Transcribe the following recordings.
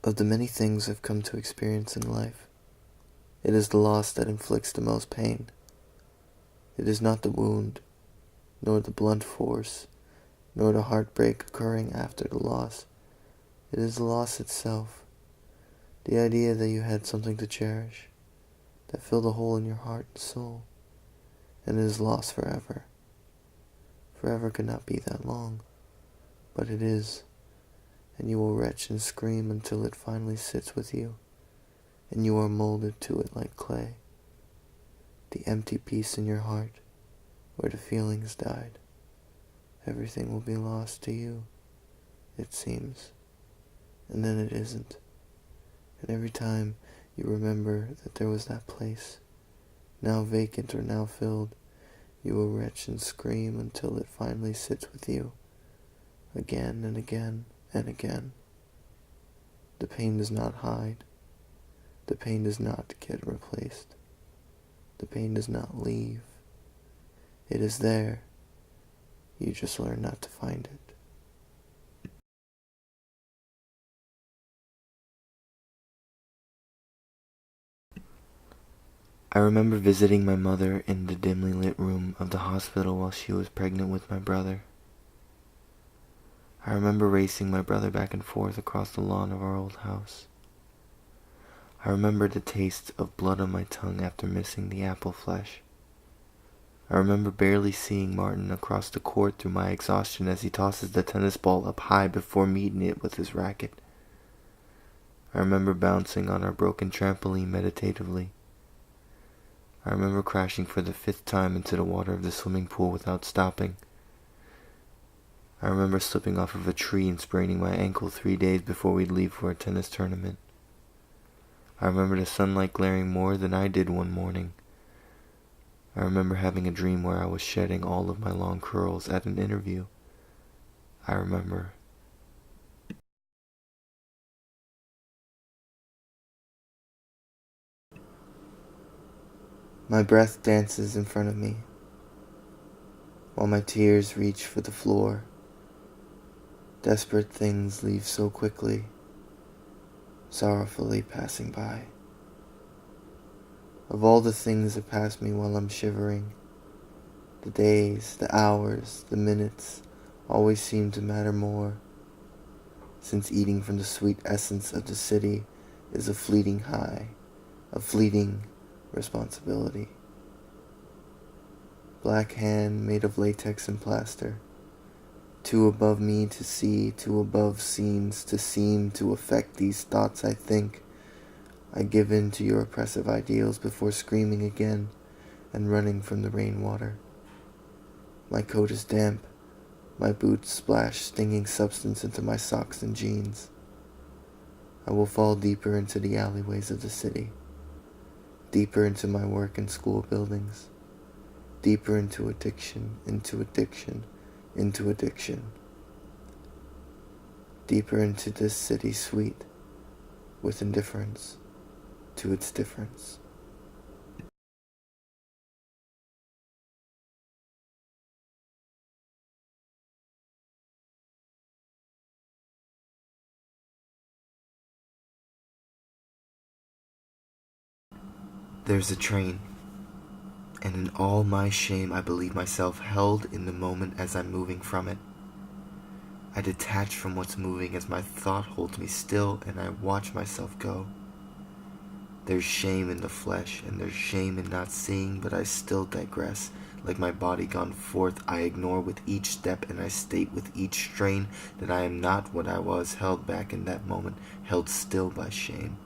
Of the many things I've come to experience in life, it is the loss that inflicts the most pain. It is not the wound, nor the blunt force, nor the heartbreak occurring after the loss. It is the loss itself, the idea that you had something to cherish, that filled a hole in your heart and soul, and it is lost forever. Forever could not be that long, but it is, and you will retch and scream until it finally sits with you, and you are molded to it like clay. The empty piece in your heart, where the feelings died. Everything will be lost to you, it seems, and then it isn't. And every time you remember that there was that place, now vacant or now filled, you will retch and scream until it finally sits with you, again and again and again. The pain does not hide. The pain does not get replaced. The pain does not leave. It is there. You just learn not to find it. I remember visiting my mother in the dimly lit room of the hospital while she was pregnant with my brother. I remember racing my brother back and forth across the lawn of our old house. I remember the taste of blood on my tongue after missing the apple flesh. I remember barely seeing Martin across the court through my exhaustion as he tosses the tennis ball up high before meeting it with his racket. I remember bouncing on our broken trampoline meditatively. I remember crashing for the 5th time into the water of the swimming pool without stopping. I remember slipping off of a tree and spraining my ankle 3 days before we'd leave for a tennis tournament. I remember the sunlight glaring more than I did one morning. I remember having a dream where I was shedding all of my long curls at an interview. I remember. My breath dances in front of me, while my tears reach for the floor. Desperate things leave so quickly, sorrowfully passing by. Of all the things that pass me while I'm shivering, the days, the hours, the minutes always seem to matter more, since eating from the sweet essence of the city is a fleeting high, a fleeting responsibility. Black hand made of latex and plaster, too above me to see, too above scenes to seem to affect these thoughts I think. I give in to your oppressive ideals before screaming again and running from the rainwater. My coat is damp, my boots splash stinging substance into my socks and jeans. I will fall deeper into the alleyways of the city, deeper into my work and school buildings, deeper into addiction, into addiction, into addiction, deeper into this city sweet with indifference to its difference. There's a train, and in all my shame I believe myself held in the moment as I'm moving from it. I detach from what's moving as my thought holds me still and I watch myself go. There's shame in the flesh, and there's shame in not seeing, but I still digress. Like my body gone forth, I ignore with each step, and I state with each strain that I am not what I was, held back in that moment, held still by shame.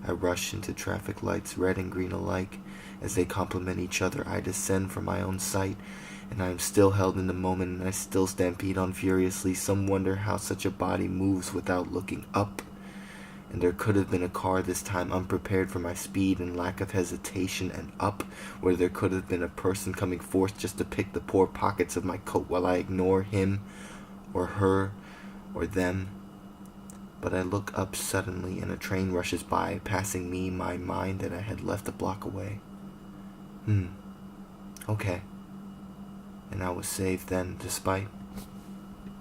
I rush into traffic lights, red and green alike. As they complement each other, I descend from my own sight, and I am still held in the moment, and I still stampede on furiously. Some wonder how such a body moves without looking up. And there could have been a car this time, unprepared for my speed and lack of hesitation, and up, where there could have been a person coming forth just to pick the poor pockets of my coat while I ignore him, or her, or them. But I look up suddenly, and a train rushes by, passing me, my mind that I had left a block away. Okay. And I was saved then, despite